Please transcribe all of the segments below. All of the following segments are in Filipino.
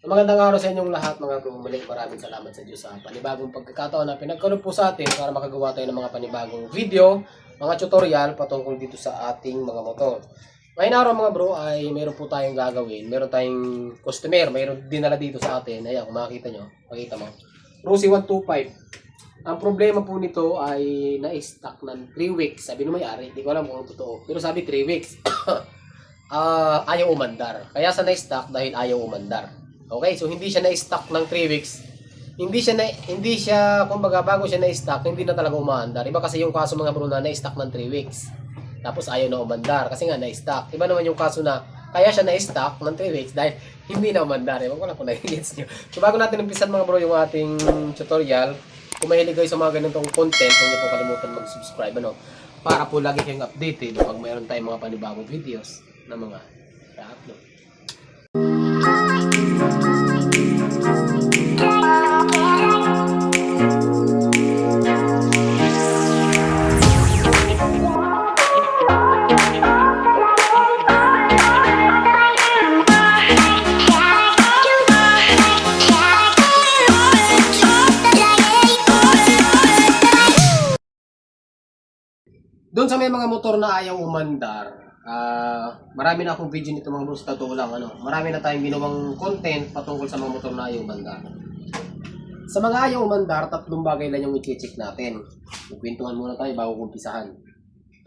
Magandang araw sa inyong lahat mga bro. Muli maraming salamat sa Diyos sa panibagong pagkakataon na pinagkaloob po sa atin para makagawa tayo ng mga panibagong video, mga tutorial patungkol dito sa ating mga motor. Ngayon araw mga bro ay meron po tayong gagawin. Meron tayong customer, meron dinala dito sa atin. Ayan, kung makikita nyo, pakita mo. Rusi 125. Ang problema po nito ay na-stock ng 3 weeks. Sabi nung may-ari, hindi ko alam kung totoo. Pero sabi 3 weeks. Ayaw umandar. Kaya sa na-stock dahil ayaw umandar. Okay, so hindi siya na-stock ng 3 weeks. Hindi siya kumbaga bago siya na-stock, hindi na talaga umaandar. Iba kasi yung kaso mga bro na na-stock ng 3 weeks. Tapos ayaw na umandar kasi nga na-stock. Iba naman yung kaso na kaya siya na-stock ng 3 weeks dahil hindi na umandar. Ewan ko lang kung na-gets nyo. So bago natin umpisan mga bro yung ating tutorial, kung mahilig kayo sa mga ganitong content, huwag niyo po kalimutan mag-subscribe para po lagi kayong updated pag mayroon tayong mga panibagong videos na mga i-upload. Doon sa may mga motor na ayaw umandar, marami na akong video nito mga bro, sa totoo lang. Marami na tayong ginawang content patungkol sa mga motor na ayaw umandar. Sa mga ayaw umandar, 3 bagay lang yung i-check natin. Magkwentuhan muna tayo bago kumpisahan.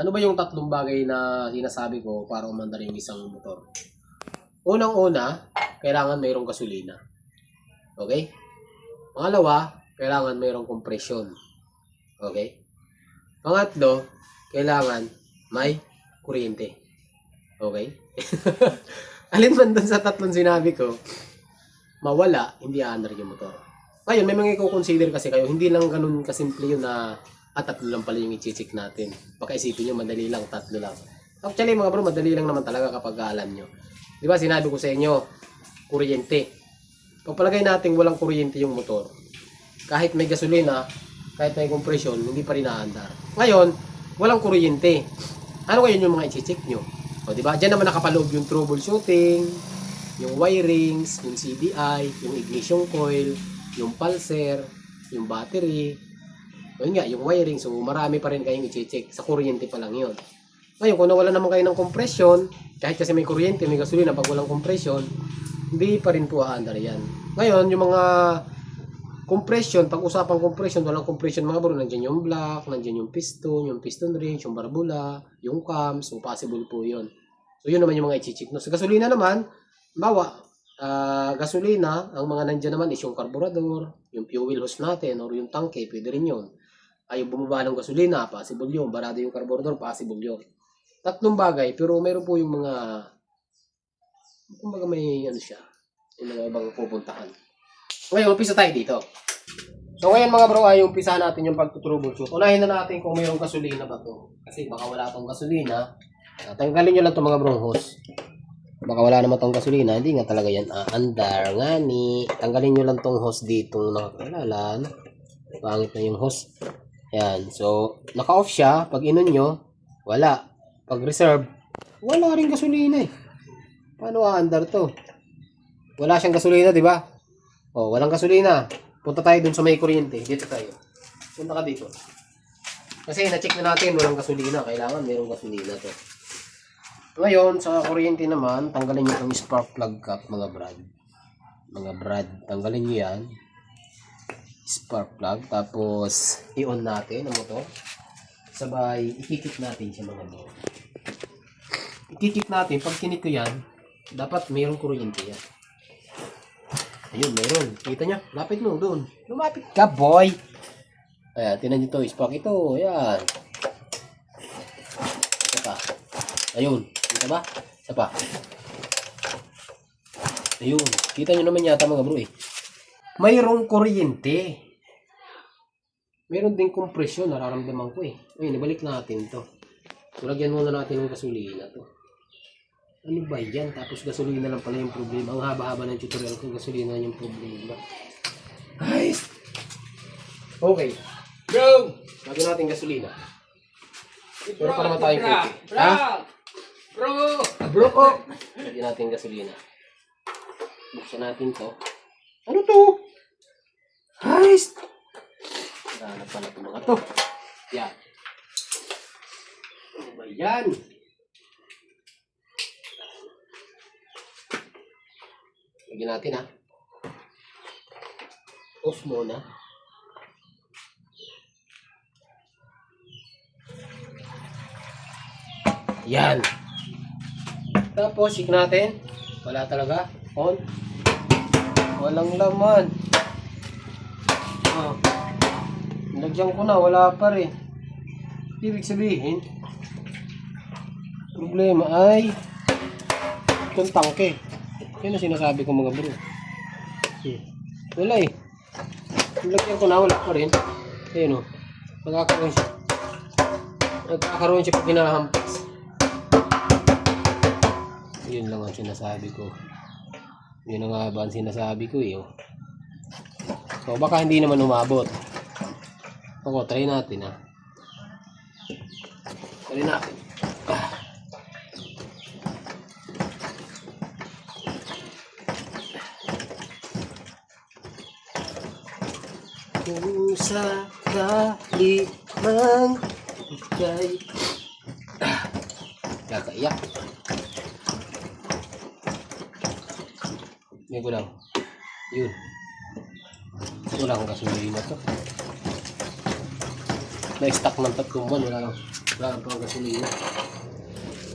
Ano ba yung 3 bagay na sinasabi ko para umandar yung isang motor? Unang-una, kailangan mayroong gasolina. Okay? Pangalawa, kailangan mayroong kompresyon. Okay? Pangatlo, kailangan may kuryente. Okay? Alin man dun sa 3 sinabi ko, mawala, hindi aandar yung motor. Ngayon, may mga i-consider kasi kayo, hindi lang ganun kasimple yun na 3 lang pala yung i-check natin. Baka isipin nyo, madali lang, 3 lang. Actually mga bro, madali lang naman talaga kapag alam nyo. Diba sinabi ko sa inyo, kuryente. Kapalagay natin walang kuryente yung motor, kahit may gasolina, kahit may kompresyon, hindi pa rin aandar. Ngayon, walang kuryente. Ano kayo yung mga i-check nyo? O diba? Diyan naman nakapaloob yung troubleshooting, yung wirings, yung CDI, yung ignition coil, yung pulser, yung battery. O yun nga, yung wiring. So marami pa rin kayong i-check. Sa kuryente pa lang yun. Ngayon, kung nawala naman kayo ng compression, kahit kasi may kuryente, may gasolina, pag walang compression, hindi pa rin po aandar yan. Ngayon, yung mga compression, pag usapang compression, walang compression mga bro, nandiyan yung block, nandiyan yung piston range, yung barbula, yung cam, so possible po yun. So yun naman yung mga i-check. No? Sa gasolina naman, bawa, gasolina, ang mga nandiyan naman is yung carburetor, yung fuel hose natin, or yung tangke, pwede rin yun. Ay, yung bumaba ng gasolina, possible yun. Barado yung carburetor, possible yun. 3 bagay, pero meron po yung mga, kumbaga may ano siya, yung mga ibang pupuntahan. Ngayon, umpisa tayo dito. So ngayon mga bro, ay umpisa natin yung pag-troubleshoot. Unahin na natin kung mayroong gasolina ba to. Kasi baka wala tong gasolina. Tanggalin nyo lang itong mga bro hose. Baka wala naman tong gasolina. Hindi nga talaga yan aandar. Ngani. Tanggalin nyo lang tong hose dito nakakalalan. Pangit na yung hose. Yan. So, naka-off siya. Pag inon nyo, wala. Pag reserve, wala rin gasolina eh. Paano aandar to? Wala siyang gasolina, di ba? Oh, walang gasolina. Punta tayo dun sa may kuryente. Dito tayo. Punta ka dito. Kasi na-check na natin walang gasolina. Kailangan mayroong gasolina to. Ngayon, sa kuryente naman, tanggalin nyo itong spark plug cap, mga brad. Mga brad, tanggalin nyo yan. Spark plug. Tapos, i-on natin ang motor. Sabay, ikikip natin siya mga bro. Ikikip natin. Pag kinik ko yan, dapat mayroong kuryente yan. Ayun, meron. Kita nyo? Lapit mo doon. Lumapit ka, boy. Ayan, tinan nyo ito. Spark ito. Ayan. Isa pa. Ayun. Kita ba? Isa pa. Ayun. Kita nyo naman yata mga bro eh. Mayroong kuryente. Meron din kompresyon. Nararamdaman ko eh. Ayun, ibalik natin to. Tulagyan muna natin ng gasolina to. Ano ba yan? Tapos gasolina lang pala yung problema. Ang haba-haba ng tutorial ko, gasolina yung problema. Guys! Okay. Go! Lagyan natin gasolina. Pero pa naman tayong kopi. Ha? Bro! Bro! Lagyan natin gasolina. Buksan natin to. Ano to? Heist! Hanap pa na ito mga to. Yan. Ano ba yan? Lagyan natin ha. Off muna. Yan. Tapos, check natin. Wala talaga. On. Walang laman. Lagyan ko na. Wala pa rin. Ibig sabihin, problema ay itong tangke. Yan ang sinasabi ko mga bro. Wala eh. Lagyan ko na. Wala pa rin. Ayun o. Magkakaroon siya. Magkakaroon siya pag hinahampas. Yun lang ang sinasabi ko. Yun ang nga ba ang sinasabi ko eh. So baka hindi naman umabot. Ako, try natin ha. Try natin. Kung sakali mang ikay kakaiyak. Hindi ko lang. Yun. Wala akong gasolina to. Na-stack ng 3 buwan. Wala lang pang gasolina.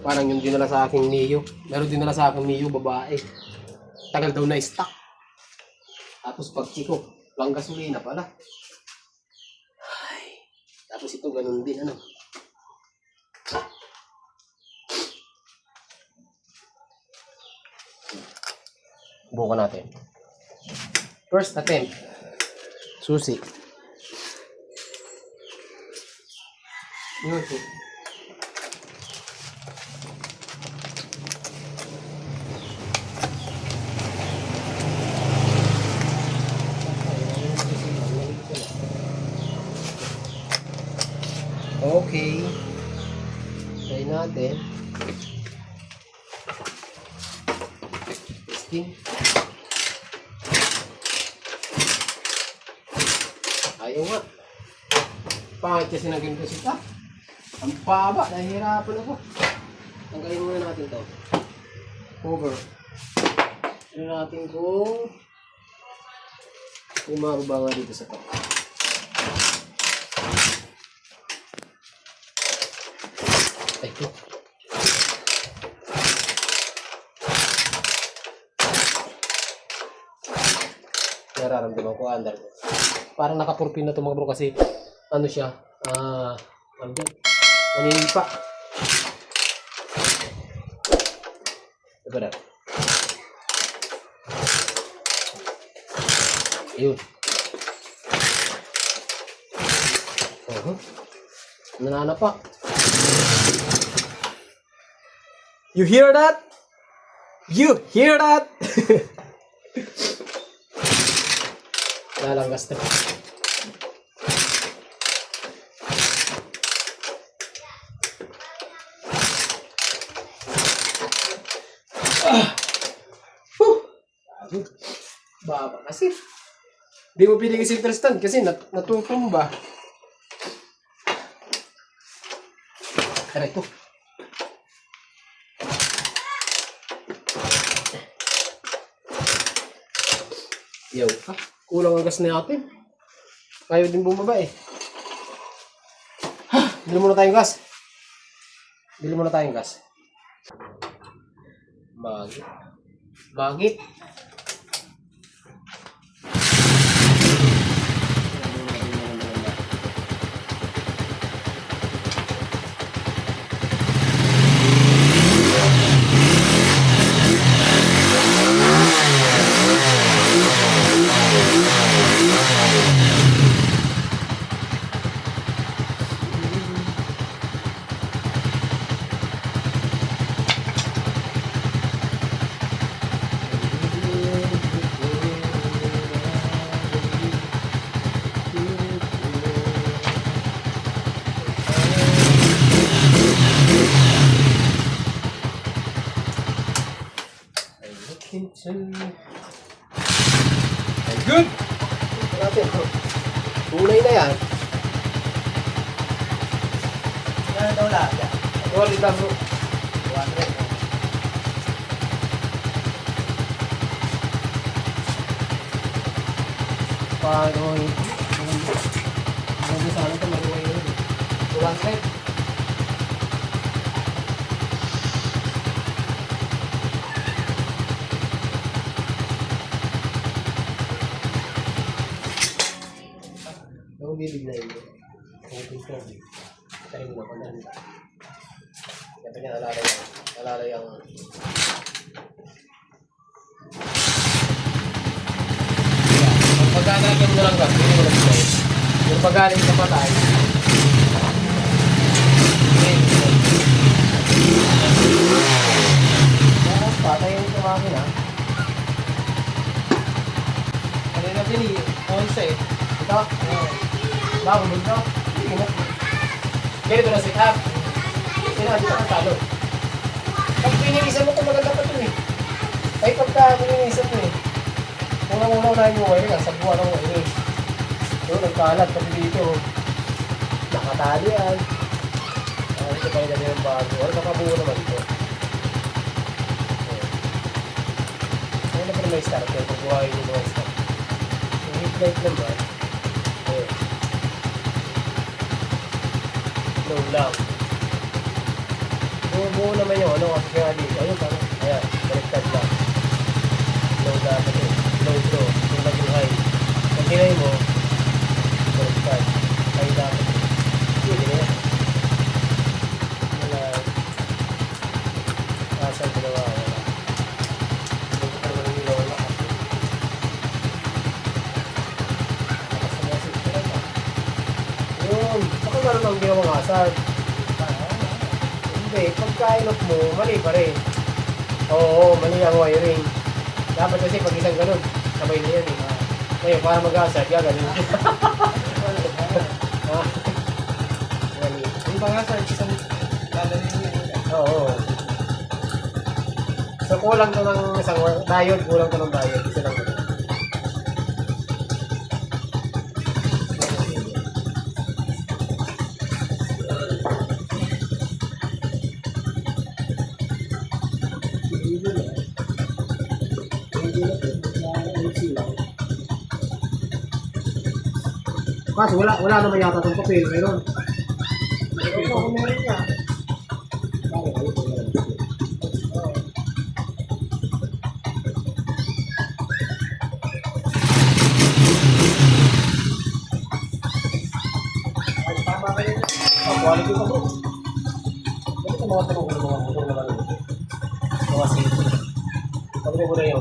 Parang yung dinala sa aking Mio. Meron dinala sa aking Mio, babae. Tagal daw na-stack. Tapos pag chiko, walang gasolina pala. Ay. Tapos ito ganun din. Ano? Bukan natin. First attempt. Susi. Susi. Okay. Try natin. Testing. Ayaw nga. Pangit kasi ng ganito sita. Ang baba. Nahihirapan ako. Tanggalin muna natin to. Cover. Tignan natin kung mababa nga dito sa to. Ay, ito. Nararamdaman ko under ko. Parang nakapurpin na ito mga bro kasi ano siya, naninipa. Diba na? Ayun. Nananapa. You hear that? You hear that? Lalanggas na. Baba kasi. Di mo piling si Tristan kasi natutumba. Tara ito. Yo, kulang ang gas na natin. Ayaw din bumaba eh. Bili muna tayong gas. Bili muna tayong gas. Bangit. Bangit. Good! Ito natin. Tunay na yan. Ano daw lahat yan? Solid lang bro. 200. Paano eh. Ano sana ito maluway yun. 200. Ako bibiglayin mo. Open ko. Tayo mo na pala. Sabi niya alalay ang ang pagkagaling mo lang gas, hindi mo lang play. Yung paggaling sa patay, patay yung sa makina. Ano na pili? 11 eh. Ito? Bago mo ito? Hindi na. Ganito na sit up. Sinabi ka talo. Pag pinilisan mo ito, maganda pa ito eh. Ay pagka pinilisan mo eh. Unang-unang na yung wiring, sa buwan ng wiring. Doon, nagkalat pati dito. Nakatali yan. Ito pa rin yung bago. Or nakabuo naman ito. Ngayon na pa may start. Kaya pagbuhayin yung mga start. Yung headlight naman. Low lang. Buo naman yung ano kasi kaya dito. Ayun parang. Ayan, baliktad lang. Low dapat yun. Low to. Yung naging high. Kung tinay mo, baliktad. High dapat yun. Pwede na yan. Wala. Kasal ginawa. Wala. Hindi ko naman yung ilaw na kasi. Nakasama si Kira. Yun. Baka meron ang ginawang asal. Hindi. Pagka-inok mo, mali pa rin. Oo, mali ang wiring. Dapat kasi pag isang ganun, sabay na yan eh. Ngayon, para mag-asad, gaganin. Mali. Yung pa nga sa isang dadalhin niya. Oo. So, kulang to ng isang diode, kulang to ng diode. Isa lang to. Kaso wala naman yata itong papel, mayroon. Meron nga. Tama kayo. Quality pa bro. Ito mga tanong ko ng mga motor na lang. Mga safety. Sabi mo na yun.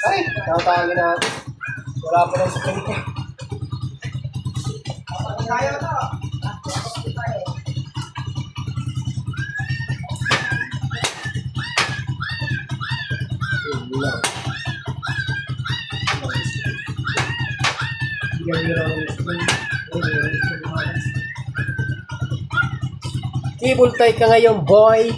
Ay! Tatawagin natin. Wala pa lang sa kanito. Kaya na! Cable tie ka ngayon, boy!